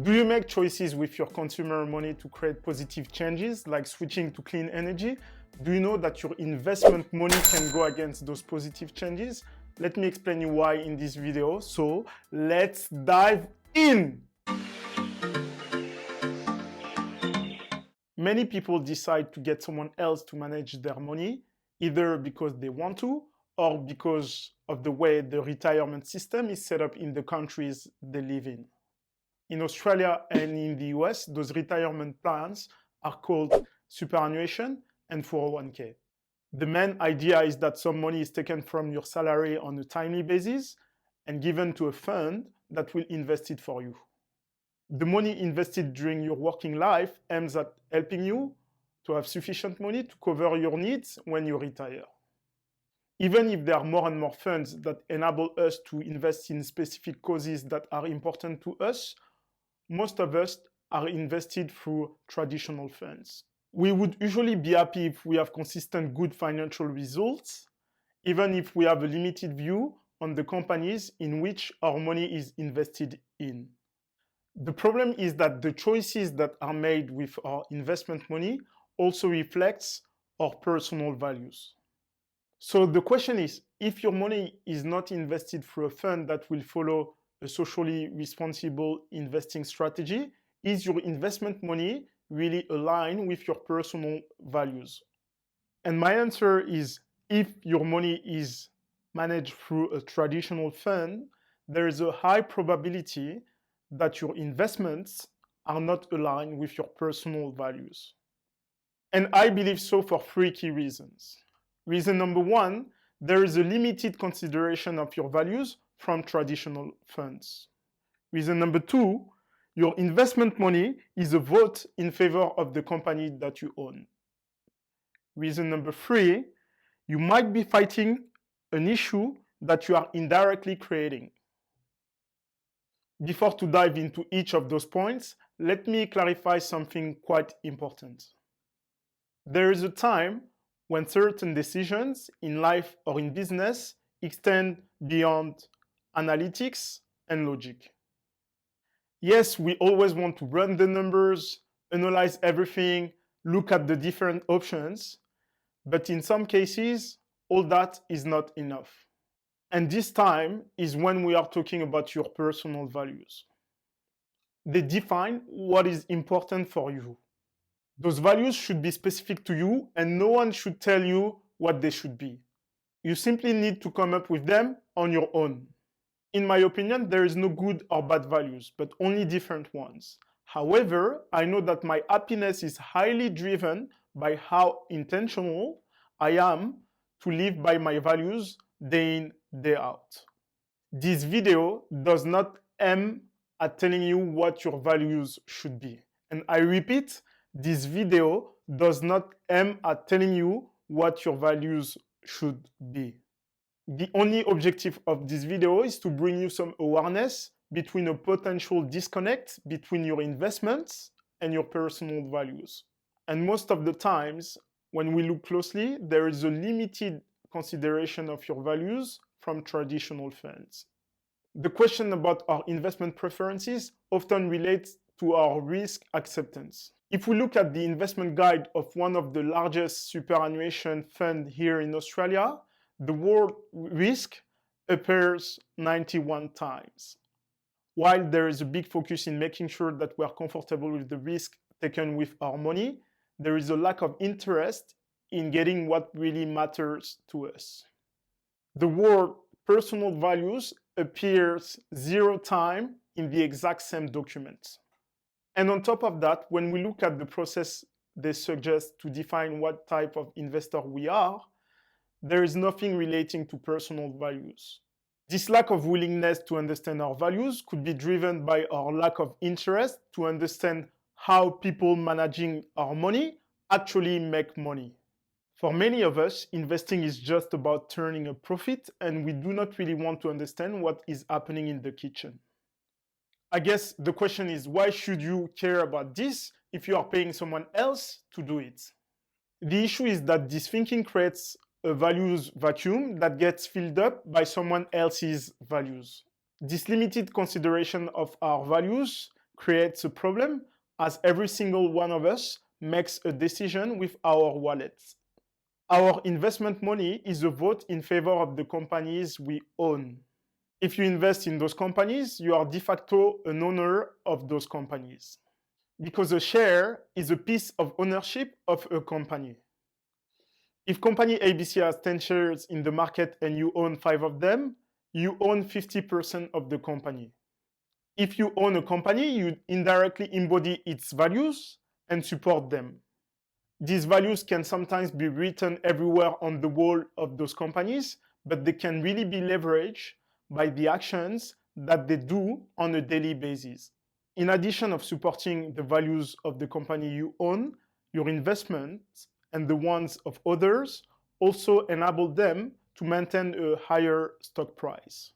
Do you make choices with your consumer money to create positive changes, like switching to clean energy? Do you know that your investment money can go against those positive changes? Let me explain you why in this video. So let's dive in. Many people decide to get someone else to manage their money, either because they want to or because of the way the retirement system is set up in the countries they live in. In Australia and in the US, those retirement plans are called superannuation and 401k. The main idea is that some money is taken from your salary on a timely basis and given to a fund that will invest it for you. The money invested during your working life aims at helping you to have sufficient money to cover your needs when you retire. Even if there are more and more funds that enable us to invest in specific causes that are important to us, most of us are invested through traditional funds. We would usually be happy if we have consistent good financial results, even if we have a limited view on the companies in which our money is invested in. The problem is that the choices that are made with our investment money also reflects our personal values. So the question is, if your money is not invested through a fund that will follow a socially responsible investing strategy, is your investment money really aligned with your personal values? And my answer is, if your money is managed through a traditional fund, there is a high probability that your investments are not aligned with your personal values. And I believe so for three key reasons. Reason number one, there is a limited consideration of your values from traditional funds. Reason number two, your investment money is a vote in favor of the company that you own. Reason number three, you might be fighting an issue that you are indirectly creating. Before to dive into each of those points, let me clarify something quite important. There is a time when certain decisions in life or in business extend beyond analytics and logic. Yes, we always want to run the numbers, analyze everything, look at the different options, but in some cases, all that is not enough. And this time is when we are talking about your personal values. They define what is important for you. Those values should be specific to you, and no one should tell you what they should be. You simply need to come up with them on your own. In my opinion, there is no good or bad values, but only different ones. However, I know that my happiness is highly driven by how intentional I am to live by my values day in, day out. This video does not aim at telling you what your values should be. And I repeat, this video does not aim at telling you what your values should be. The only objective of this video is to bring you some awareness between a potential disconnect between your investments and your personal values. And most of the times, when we look closely, there is a limited consideration of your values from traditional funds. The question about our investment preferences often relates to our risk acceptance. If we look at the investment guide of one of the largest superannuation funds here in Australia, the word risk appears 91 times. While there is a big focus in making sure that we are comfortable with the risk taken with our money, there is a lack of interest in getting what really matters to us. The word personal values appears 0 times in the exact same document. And on top of that, when we look at the process they suggest to define what type of investor we are, there is nothing relating to personal values. This lack of willingness to understand our values could be driven by our lack of interest to understand how people managing our money actually make money. For many of us, investing is just about turning a profit, and we do not really want to understand what is happening in the kitchen. I guess the question is, why should you care about this if you are paying someone else to do it? The issue is that this thinking creates a values vacuum that gets filled up by someone else's values. This limited consideration of our values creates a problem, as every single one of us makes a decision with our wallets. Our investment money is a vote in favor of the companies we own. If you invest in those companies, you are de facto an owner of those companies, because a share is a piece of ownership of a company. If company ABC has 10 shares in the market and you own 5 of them, you own 50% of the company. If you own a company, you indirectly embody its values and support them. These values can sometimes be written everywhere on the wall of those companies, but they can really be leveraged by the actions that they do on a daily basis. In addition of supporting the values of the company you own, your investments and the ones of others also enable them to maintain a higher stock price.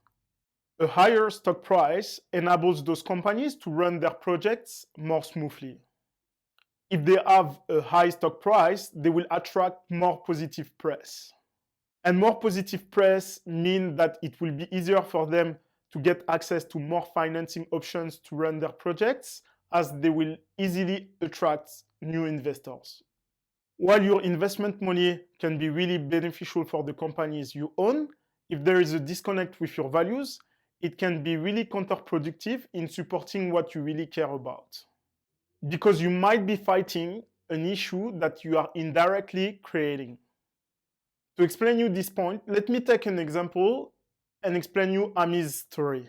A higher stock price enables those companies to run their projects more smoothly. If they have a high stock price, they will attract more positive press. And more positive press means that it will be easier for them to get access to more financing options to run their projects, as they will easily attract new investors. While your investment money can be really beneficial for the companies you own, if there is a disconnect with your values, it can be really counterproductive in supporting what you really care about. Because you might be fighting an issue that you are indirectly creating. To explain you this point, let me take an example and explain you Ami's story.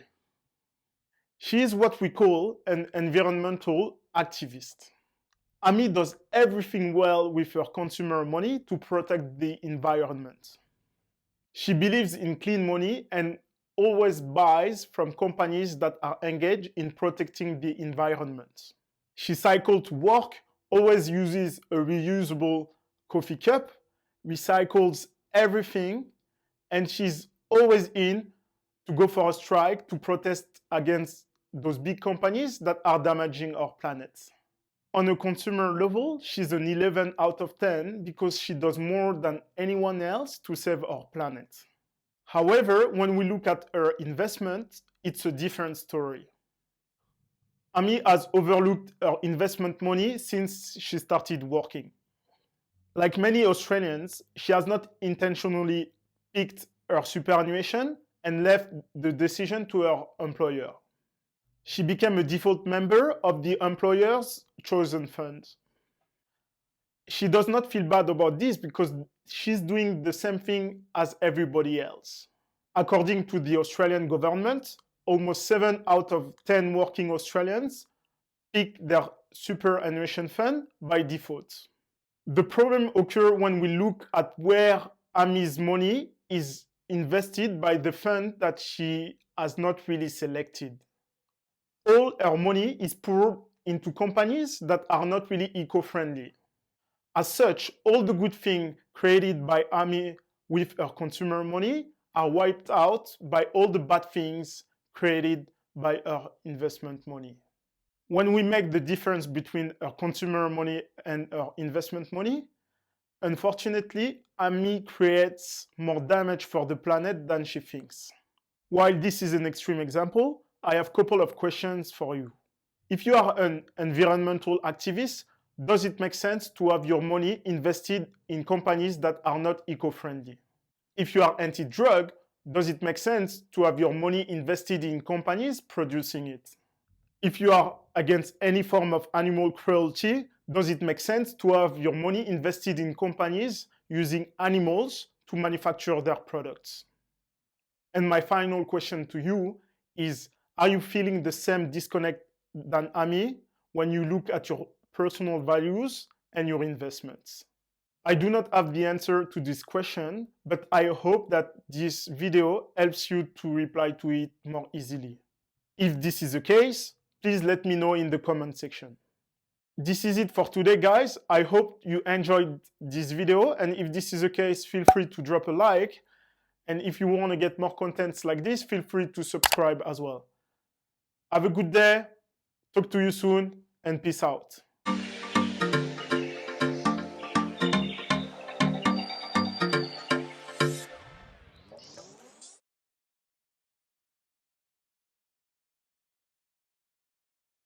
She is what we call an environmental activist. Ami does everything well with her consumer money to protect the environment. She believes in clean money and always buys from companies that are engaged in protecting the environment. She cycles to work, always uses a reusable coffee cup, recycles everything, and she's always in to go for a strike to protest against those big companies that are damaging our planet. On a consumer level, she's an 11 out of 10 because she does more than anyone else to save our planet. However, when we look at her investment, it's a different story. Ami has overlooked her investment money since she started working. Like many Australians, she has not intentionally picked her superannuation and left the decision to her employer. She became a default member of the employer's chosen fund. She does not feel bad about this because she's doing the same thing as everybody else. According to the Australian government, almost 7 out of 10 working Australians pick their superannuation fund by default. The problem occurs when we look at where Ami's money is invested by the fund that she has not really selected. All her money is poured into companies that are not really eco-friendly. As such, all the good things created by Ami with her consumer money are wiped out by all the bad things created by her investment money. When we make the difference between her consumer money and her investment money, unfortunately, Ami creates more damage for the planet than she thinks. While this is an extreme example, I have a couple of questions for you. If you are an environmental activist, does it make sense to have your money invested in companies that are not eco-friendly? If you are anti-drug, does it make sense to have your money invested in companies producing it? If you are against any form of animal cruelty, does it make sense to have your money invested in companies using animals to manufacture their products? And my final question to you is, are you feeling the same disconnect than Ami when you look at your personal values and your investments? I do not have the answer to this question, but I hope that this video helps you to reply to it more easily. If this is the case, please let me know in the comment section. This is it for today, guys. I hope you enjoyed this video, and if this is the case, feel free to drop a like. And if you want to get more contents like this, feel free to subscribe as well. Have a good day, talk to you soon, and peace out.